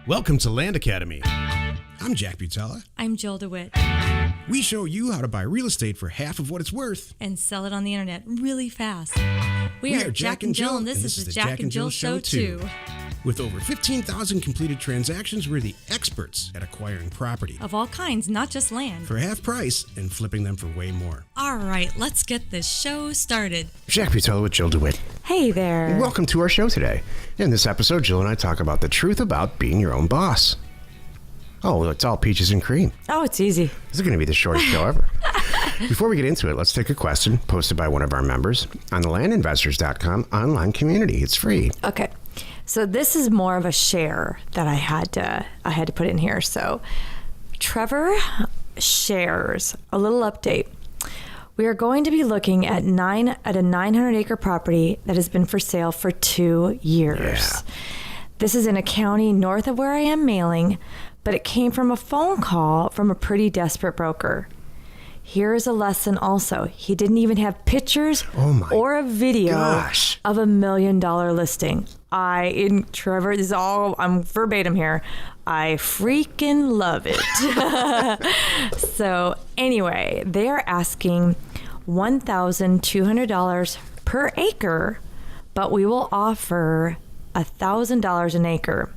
Welcome to Land Academy. I'm Jack Butala. I'm Jill DeWit. We show you how to buy real estate for half of what it's worth. And sell it on the internet really fast. We are Jack and Jill, and this is the Jack and Jill Show 2. With over 15,000 completed transactions, we're the experts at acquiring property. Of all kinds, not just land. For half price and flipping them for way more. All right, let's get this show started. Jack Butala with Jill DeWit. Hey there. Welcome to our show today. In this episode, Jill and I talk about the truth about being your own boss. Oh, well, it's all peaches and cream. Oh, it's easy. This is going to be the shortest show ever. Before we get into it, let's take a question posted by one of our members on the landinvestors.com online community. It's free. Okay. So this is more of a share that I had to put in here. So Trevor shares a little update. We are going to be looking at a 900-acre property that has been for sale for 2 years. Yeah. This is in a county north of where I am mailing, but it came from a phone call from a pretty desperate broker. Here is a lesson also. He didn't even have pictures or a video of $1 million listing. Trevor, this is all, I'm verbatim here. I freaking love it. So anyway, they are asking $1,200 per acre, but we will offer $1,000 an acre.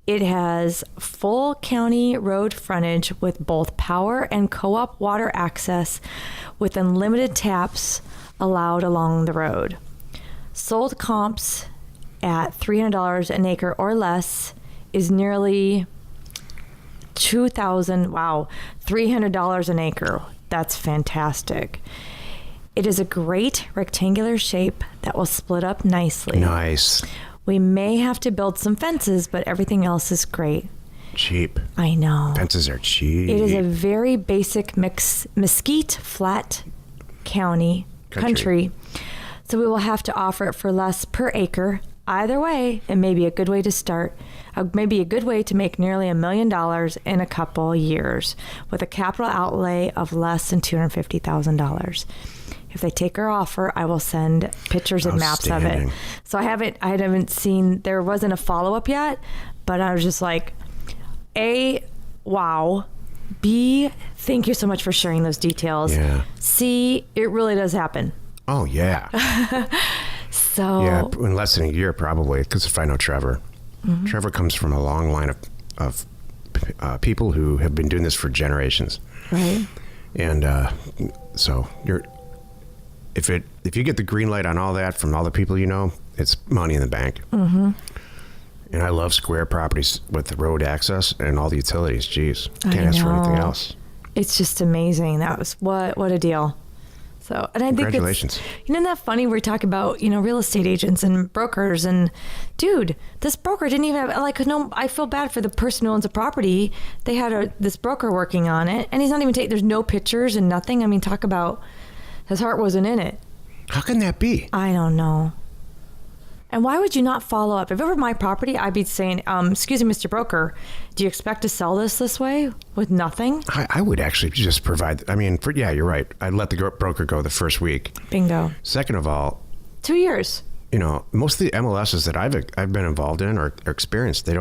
It has full county road frontage with both power and co-op water access with unlimited taps allowed along the road. Sold comps at $300 an acre or less is nearly $300 an acre. That's fantastic. It is a great rectangular shape that will split up nicely. Nice. We may have to build some fences, but everything else is great. Cheap. I know. Fences are cheap. It is a very basic mesquite flat country. So we will have to offer it for less per acre. Either way, it may be a good way to start. Maybe a good way to make nearly $1 million in a couple years with a capital outlay of less than $250,000. If they take our offer, I will send pictures and maps of it. So I haven't seen, there wasn't a follow-up yet, but I was just like, A, wow. B, thank you so much for sharing those details. Yeah. C, it really does happen. Oh, yeah. So. Yeah, in less than a year probably, because if I know Trevor. Mm-hmm. Trevor comes from a long line of people who have been doing this for generations. Right. And so if you get the green light on all that from all the people you know, it's money in the bank. Mm-hmm. And I love square properties with the road access and all the utilities. Jeez, can't ask for anything else. It's just amazing. That was what a deal. So, and I think congratulations. Isn't that funny? We're talking about, real estate agents and brokers, and dude, this broker didn't even have, no, I feel bad for the person who owns a property. They had this broker working on it, and he's not even there's no pictures and nothing. I mean, talk about his heart wasn't in it. How can that be? I don't know. And why would you not follow up? If it were my property, I'd be saying, excuse me, Mr. Broker, do you expect to sell this way with nothing? I would actually just provide, yeah, you're right. I'd let the broker go the first week. Bingo. Second of all. 2 years. Most of the MLSs that I've been involved in or experienced, it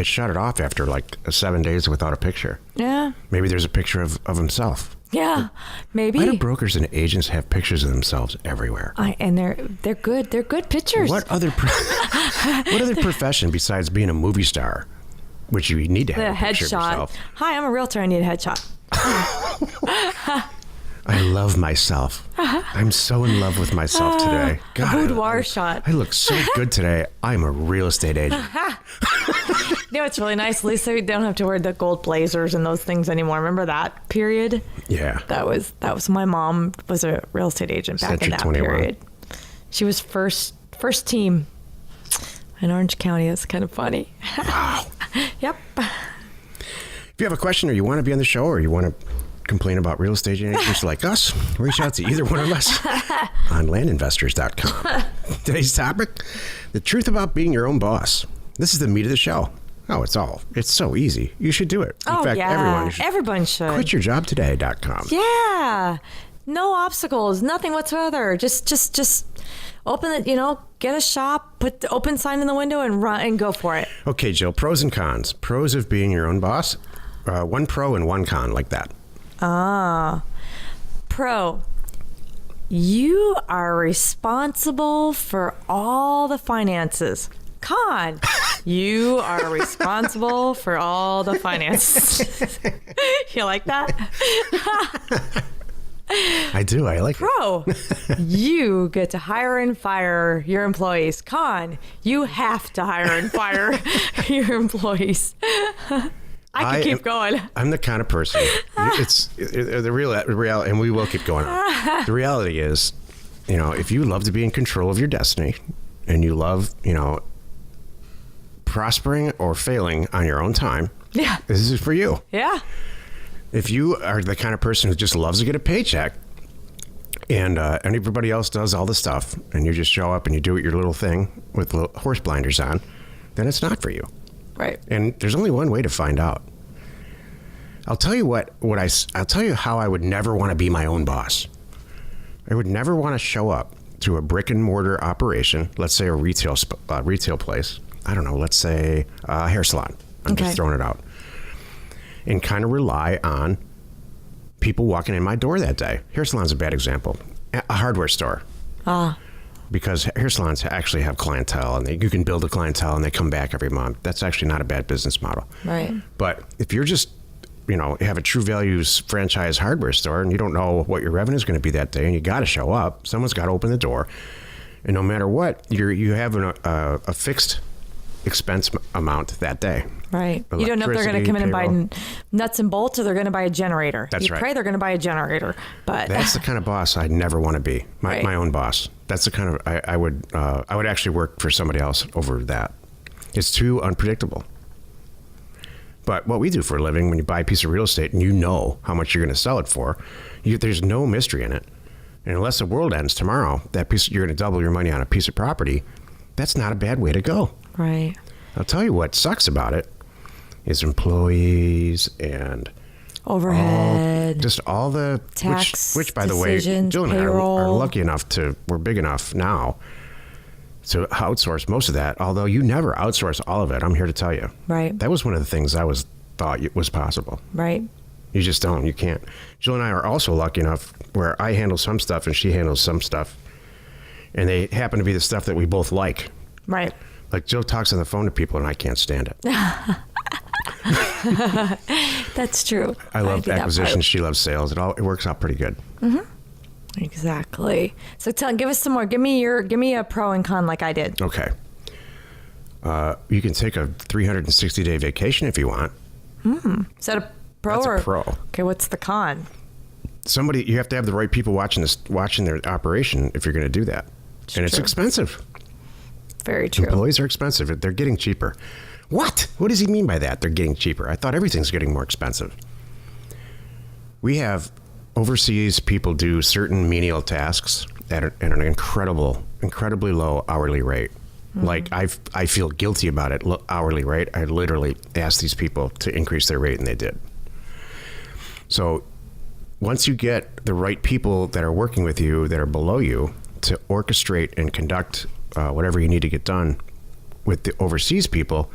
shut it off after 7 days without a picture. Yeah. Maybe there's a picture of himself. Yeah, maybe. Why do brokers and agents have pictures of themselves everywhere? And they're good. They're good pictures. What other profession besides being a movie star, which you need to have a picture of yourself? Hi, I'm a realtor. I need a headshot. I love myself. I'm so in love with myself today. God, a boudoir shot. I look so good today. I'm a real estate agent. It's really nice. At least we don't have to wear the gold blazers and those things anymore. Remember that period? Yeah. That was my mom was a real estate agent back in that 21. Period. She was first team in Orange County. That's kind of funny. Wow. Yep. If you have a question or you want to be on the show or you want to complain about real estate agents like us, reach out to either one of us on landinvestors.com. Today's topic, the truth about being your own boss. This is the meat of the show. It's so easy. You should do it. In fact, everyone should. Quityourjobtoday.com. Yeah. No obstacles, nothing whatsoever. Just open it, get a shop, put the open sign in the window and run and go for it. Okay, Jill, pros and cons. Pros of being your own boss. One pro and one con, like that. Pro. You are responsible for all the finances. Con. You are responsible for all the finances. You like that? I do. I like it. Pro. You get to hire and fire your employees. Con. You have to hire and fire your employees. I can keep going. I'm the kind of person. The real, and we will keep going on. The reality is, if you love to be in control of your destiny, and you love, prospering or failing on your own time, yeah, this is for you. Yeah. If you are the kind of person who just loves to get a paycheck, and everybody else does all the stuff, and you just show up and you do your little thing with little horse blinders on, then it's not for you. Right. And there's only one way to find out. I'll tell you I'll tell you how I would never want to be my own boss. I would never want to show up to a brick and mortar operation, let's say a retail place. I don't know, let's say a hair salon. I'm just throwing it out. And kind of rely on people walking in my door that day. Hair salon's a bad example. A hardware store. Because hair salons actually have clientele, and you can build a clientele and they come back every month. That's actually not a bad business model. Right. But if you're just, have a True Values franchise hardware store and you don't know what your revenue is going to be that day and you got to show up, someone's got to open the door. And no matter what, you have a fixed expense amount that day. Right. You don't know if they're going to come in and buy nuts and bolts or they're going to buy a generator. That's right. You pray they're going to buy a generator. But that's the kind of boss I'd never want to be. My own boss. That's the kind of I would actually work for somebody else over that. It's too unpredictable. But what we do for a living, when you buy a piece of real estate and you know how much you're going to sell it for, there's no mystery in it. And unless the world ends tomorrow, you're going to double your money on a piece of property. That's not a bad way to go. Right. I'll tell you what sucks about it is employees and overhead, just all the tax, which by the way, Jill and I are lucky enough we're big enough now to outsource most of that. Although you never outsource all of it, I'm here to tell you. Right. That was one of the things I thought was possible. Right. You just don't. You can't. Jill and I are also lucky enough where I handle some stuff and she handles some stuff, and they happen to be the stuff that we both like. Right. Like Jill talks on the phone to people and I can't stand it. That's true. I love acquisitions. She loves sales. It works out pretty good. Mm-hmm. Exactly. So give us some more. Give me a pro and con like I did. Okay. You can take a 360-day vacation if you want. Is that a pro? That's a pro. Okay. What's the con? You have to have the right people watching their operation if you're going to do that. It's expensive. Very true. Employees are expensive. They're getting cheaper. What? What does he mean by that? They're getting cheaper. I thought everything's getting more expensive. We have overseas people do certain menial tasks at an incredibly low hourly rate. Mm-hmm. Like I feel guilty about it. Hourly rate. I literally asked these people to increase their rate, and they did. So once you get the right people that are working with you that are below you to orchestrate and conduct whatever you need to get done with the overseas people,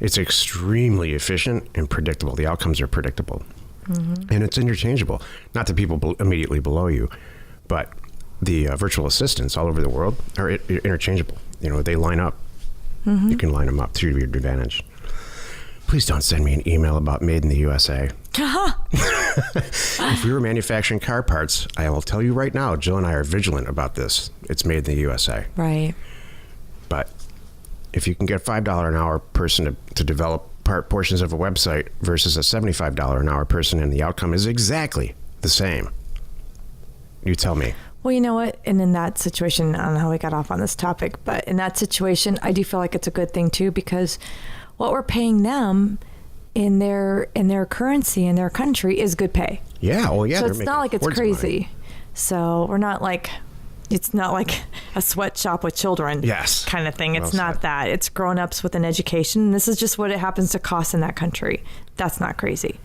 it's extremely efficient and predictable. The outcomes are predictable. Mm-hmm. And it's interchangeable. Not the people immediately below you, but the virtual assistants all over the world are interchangeable. They line up. Mm-hmm. You can line them up to your advantage. Please don't send me an email about made in the USA. If we were manufacturing car parts, I will tell you right now, Jill and I are vigilant about this. It's made in the USA. Right. But if you can get a $5 an hour person to develop portions of a website versus a $75 an hour person, and the outcome is exactly the same, you tell me. Well, you know what? And in that situation, I don't know how we got off on this topic, but in that situation, I do feel like it's a good thing too, because what we're paying them in their currency in their country is good pay. Yeah. Well, yeah. So it's not like it's crazy. So we're not like, it's not like a sweatshop with children. Yes. Kind of thing. It's not that. It's grown-ups with an education. This is just what it happens to cost in that country. That's not crazy.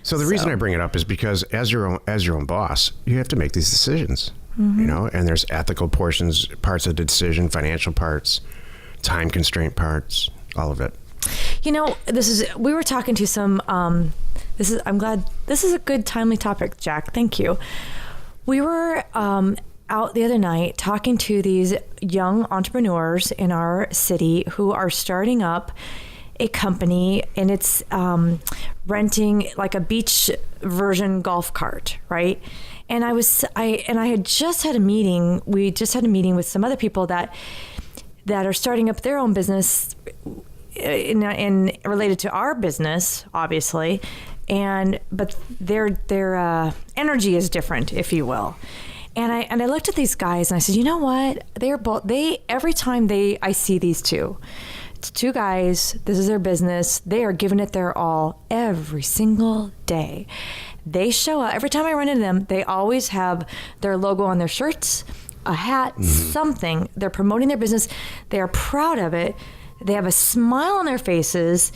So the reason I bring it up is because as your own boss, you have to make these decisions. you know, and there's ethical parts of the decision, financial parts, time constraint parts, all of it. You know, we were talking to some, I'm glad, this is a good timely topic, Jack. Thank you. We were out the other night talking to these young entrepreneurs in our city who are starting up a company, and it's renting like a beach version golf cart, right? And I had just had a meeting. We just had a meeting with some other people that are starting up their own business in related to our business, obviously, but their energy is different, if you will. And I looked at these guys and I said, you know what? Every time I see these two. It's two guys. This is their business. They are giving it their all every single day. They show up. Every time I run into them, they always have their logo on their shirts, a hat, something. They're promoting their business. They are proud of it. They have a smile on their faces,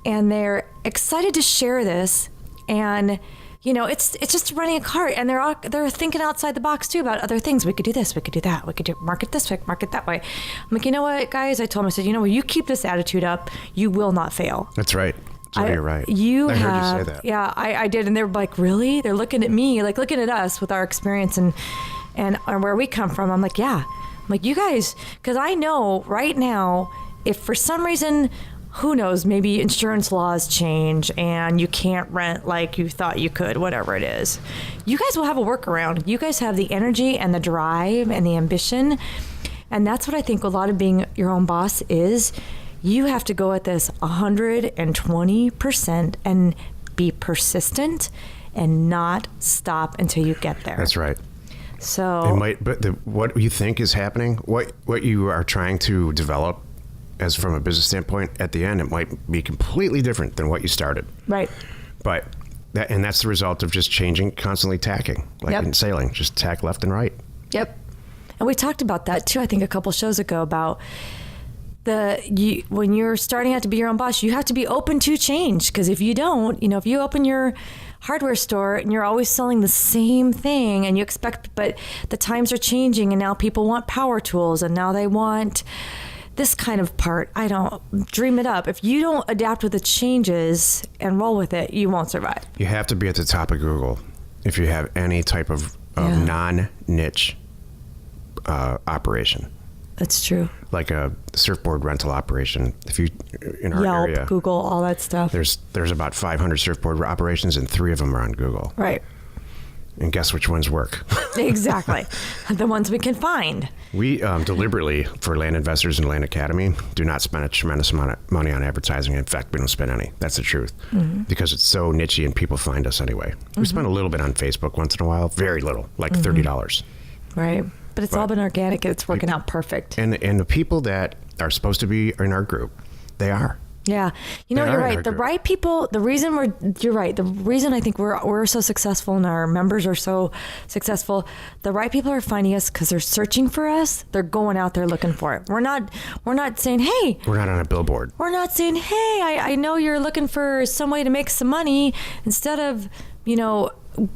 and they're excited to share this. And you know, it's just running a cart, and they're thinking outside the box too about other things. We could do this, we could do that, we could market this way, market that way. I'm like, you know what, guys? I told them, I said, you know what? You keep this attitude up, you will not fail. That's right. So you're right. I heard you say that. Yeah, I did, and they were like, really? They're looking at me, like looking at us with our experience and where we come from. I'm like, yeah. I'm like, you guys, because I know right now, if for some reason, who knows, maybe insurance laws change and you can't rent like you thought you could, whatever it is. You guys will have a workaround. You guys have the energy and the drive and the ambition. And that's what I think a lot of being your own boss is. You have to go at this 120% and be persistent and not stop until you get there. That's right. So what you think is happening, what you are trying to develop as from a business standpoint, at the end, it might be completely different than what you started. Right. But that's the result of just changing, constantly tacking, like in sailing, just tack left and right. Yep. And we talked about that too, I think a couple shows ago, about when you're starting out to be your own boss, you have to be open to change. Because if you don't, if you open your hardware store and you're always selling the same thing and you expect, but the times are changing and now people want power tools and now they want this kind of part. I don't dream it up. If you don't adapt with the changes and roll with it, you won't survive. You have to be at the top of Google if you have any type of non-niche operation. That's true. Like a surfboard rental operation. If you in our Yelp, area, Google, all that stuff. There's about 500 surfboard operations, and 3 of them are on Google. Right. And guess which ones work? Exactly. The ones we can find. We deliberately, for Land Investors and Land Academy, do not spend a tremendous amount of money on advertising. In fact, we don't spend any. That's the truth. Mm-hmm. Because it's so niche and people find us anyway. We spend a little bit on Facebook once in a while. Very little, like $30. Right. But it's all been organic. It's working out perfect. And the people that are supposed to be in our group, they are. Yeah. You're right. The right people, you're right. The reason I think we're so successful and our members are so successful, the right people are finding us because they're searching for us. They're going out there looking for it. We're not saying, hey. We're not on a billboard. We're not saying, hey, I know you're looking for some way to make some money. Instead of,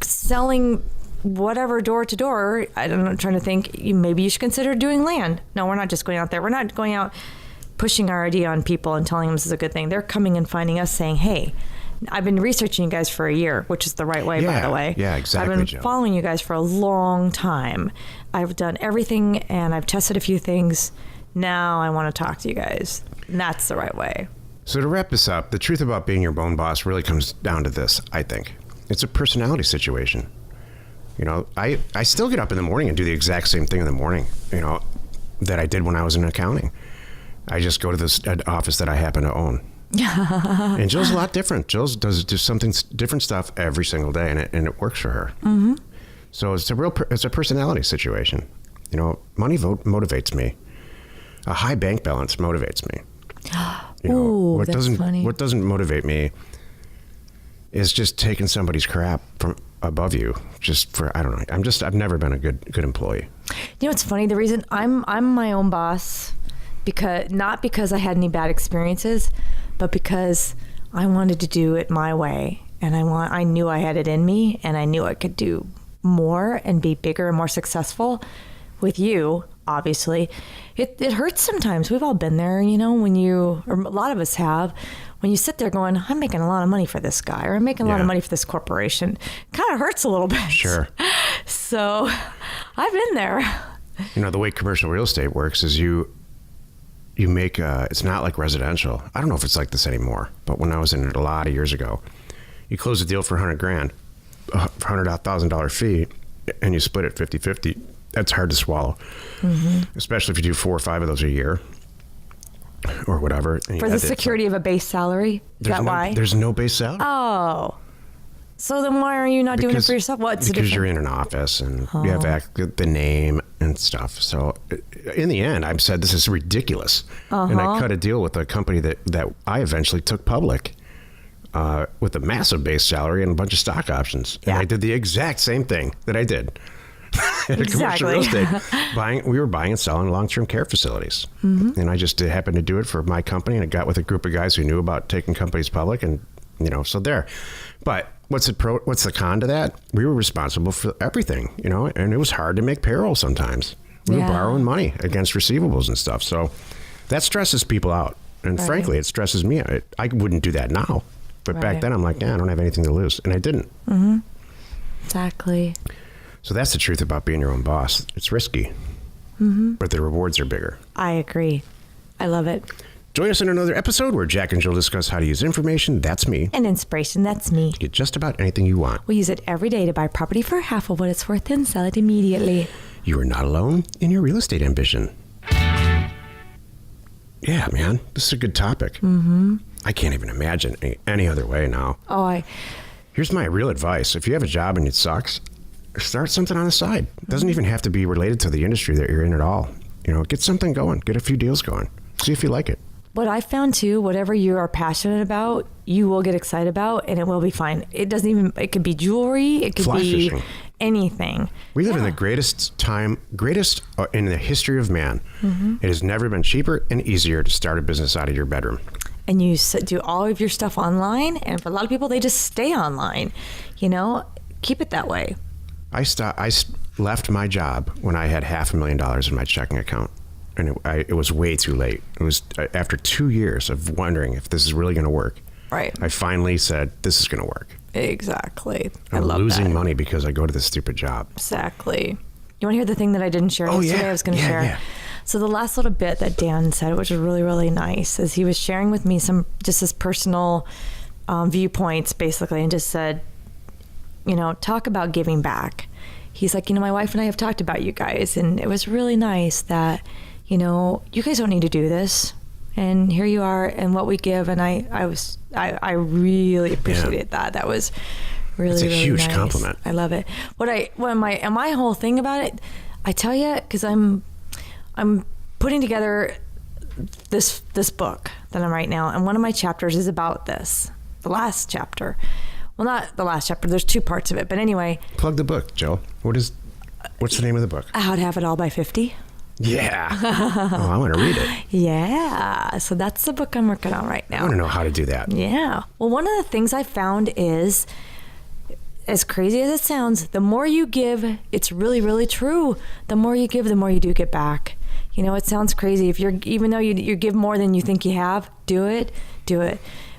selling whatever door to door, I'm trying to think, maybe you should consider doing land. No, we're not just going out there. We're not going out pushing our idea on people and telling them this is a good thing. They're coming and finding us saying, hey, I've been researching you guys for a year, which is the right way, by the way. Yeah, exactly. I've been following you guys for a long time. I've done everything and I've tested a few things. Now I want to talk to you guys. And that's the right way. So to wrap this up, the truth about being your own boss really comes down to this, I think. It's a personality situation. I still get up in the morning and do the exact same thing in the morning, that I did when I was in accounting. I just go to this office that I happen to own. And Jill's a lot different. Jill does something different stuff every single day, and it works for her. Mm-hmm. So it's a personality situation. Money motivates me. A high bank balance motivates me. Ooh, that's funny. What doesn't motivate me is just taking somebody's crap from above you just for, I don't know. I've never been a good employee. It's funny. The reason I'm my own boss, not because I had any bad experiences, but because I wanted to do it my way. And I knew I had it in me and I knew I could do more and be bigger and more successful with you, obviously, it hurts sometimes. We've all been there, when or a lot of us have, when you sit there going, I'm making a lot of money for this guy, or I'm making a lot of money for this corporation. It kind of hurts a little bit. Sure. So I've been there. The way commercial real estate works is you make, it's not like residential. I don't know if it's like this anymore, but when I was in it a lot of years ago, you close a deal for $100,000, $100,000 fee, and you split it 50-50. That's hard to swallow, especially if you do 4 or 5 of those a year or whatever. For the security of a base salary? Is that why? There's no base salary. Oh. So then why are you not doing it for yourself? What's the difference? Because you're in an office and you have the name and stuff. So in the end, I've said this is ridiculous. And I cut a deal with a company that I eventually took public with a massive base salary and a bunch of stock options. Yeah. And I did the exact same thing that I did. At commercial real estate, we were buying and selling long-term care facilities, and I just happened to do it for my company, and I got with a group of guys who knew about taking companies public, and so there. But what's the con to that? We were responsible for everything, and it was hard to make payroll sometimes. We were borrowing money against receivables and stuff, so that stresses people out, and frankly, it stresses me out. I wouldn't do that now, but back then I'm like, I don't have anything to lose, and I didn't. Exactly. So that's the truth about being your own boss. It's risky, but the rewards are bigger. I agree. I love it. Join us in another episode where Jack and Jill discuss how to use information, that's me, and inspiration, that's me, to get just about anything you want. We use it every day to buy property for half of what it's worth and sell it immediately. You are not alone in your real estate ambition. Yeah, man, this is a good topic. I can't even imagine any other way now. Here's my real advice. If you have a job and it sucks, start something on the side. It doesn't even have to be related to the industry that you're in at all. Get something going. Get a few deals going. See if you like it. What I found too, whatever you are passionate about, you will get excited about, and it will be fine. It could be jewelry. It could be fishing. Anything. We live in the greatest in the history of man. It has never been cheaper and easier to start a business out of your bedroom. And you do all of your stuff online, and for a lot of people, they just stay online. Keep it that way. I left my job when I had $500,000 in my checking account, and it was way too late. It was after 2 years of wondering if this is really going to work. Right. I finally said, this is going to work. Exactly. I'm losing money because I go to this stupid job. Exactly. You want to hear the thing that I didn't share yesterday? I was going to share. Yeah. So the last little bit that Dan said, which was really, really nice, is he was sharing with me just his personal viewpoints, basically, and just said, talk about giving back. He's like, my wife and I have talked about you guys, and it was really nice that, you guys don't need to do this, and here you are, and what we give, and I really appreciated that. That was really, really nice. It's a huge compliment. I love it. My whole thing about it, I tell you, because I'm putting together this book that I'm writing now, and one of my chapters is about this. The last chapter. Well, not the last chapter. There's 2 parts of it. But anyway. Plug the book, Jill. What's the name of the book? How to Have It All by 50. Yeah. I want to read it. Yeah. So that's the book I'm working on right now. I want to know how to do that. Yeah. Well, one of the things I found is, as crazy as it sounds, the more you give, it's really, really true. The more you give, the more you do get back. It sounds crazy. Even though you give more than you think you have, do it.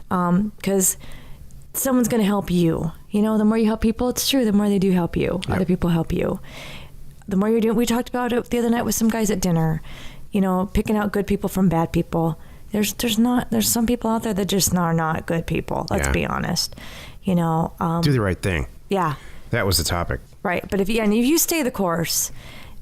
Because someone's going to help you. The more you help people, it's true. The more they do help you. Yep. Other people help you. The more you're doing, we talked about it the other night with some guys at dinner, picking out good people from bad people. There's some people out there that just are not good people. Let's be honest. Do the right thing. Yeah. That was the topic. Right. But if you stay the course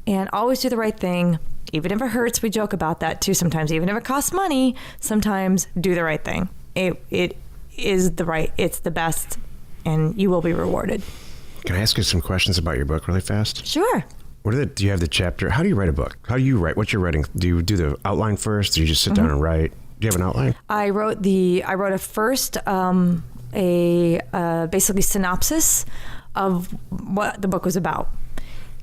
and always do the right thing, even if it hurts, we joke about that too sometimes. Even if it costs money, sometimes do the right thing. It is it's the best, and you will be rewarded. Can I ask you some questions about your book really fast? Sure. Do you have the chapter? How do you write a book? How do you write? What's your writing? Do you do the outline first? Do you just sit down and write? Do you have an outline? I wrote a first, basically synopsis of what the book was about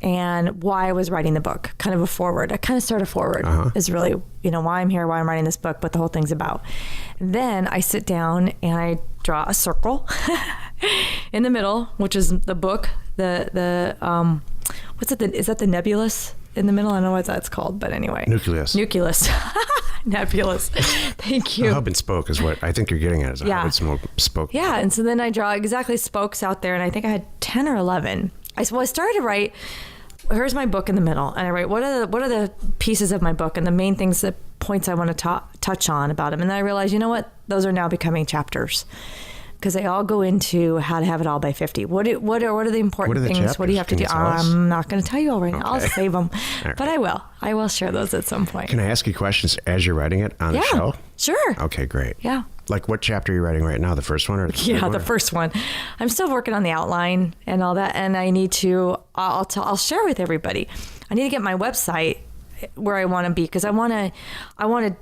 and why I was writing the book, kind of a forward. I kind of start a forward is really, why I'm here, why I'm writing this book, what the whole thing's about. Then I sit down and I draw a circle in the middle, which is the book. The what's it? Is that the nebulous in the middle? I don't know what that's called, but anyway. Nucleus. Nebulous. Thank you. A hub and spoke is what I think you're getting at. Is a hub and spoke. Yeah, and so then I draw exactly spokes out there, and I think I had 10 or 11. I started to write. Here's my book in the middle, and I write what are the pieces of my book and the main things, the points I want to touch on about them. And then I realized, you know what? Those are now becoming chapters because they all go into how to have it all by 50. What are the important things? Chapters? What do you have to do? I'm not going to tell you all right now. I'll save them, but I will. I will share those at some point. Can I ask you questions as you're writing it on the show? Sure. Okay, great. Yeah. Like what chapter are you writing right now? The first one or the third one? The first one. I'm still working on the outline and all that, and I need to. I'll share with everybody. I need to get my website where I want to be because I want to.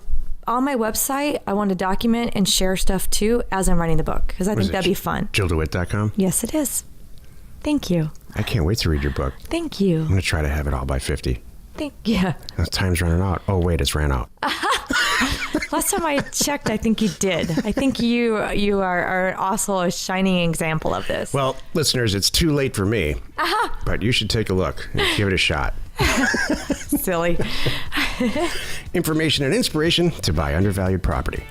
On my website, I want to document and share stuff too as I'm writing the book because I think that'd be fun. DeWit.com? Yes, it is. Thank you. I can't wait to read your book. Thank you. I'm going to try to have it all by 50. Yeah. Time's running out. Oh, wait, it's ran out. Last time I checked, I think you did. I think you are also a shining example of this. Well, listeners, it's too late for me, but you should take a look and give it a shot. Silly. Information and inspiration to buy undervalued property.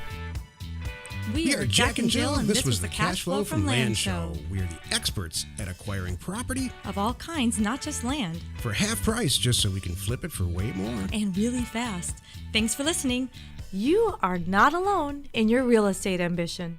We are Jack and Jill, and this was the Cash Flow from Land Show. We're the experts at acquiring property Of all kinds, not just land. for half price just so we can flip it for way more. And really fast. Thanks for listening. You are not alone in your real estate ambition.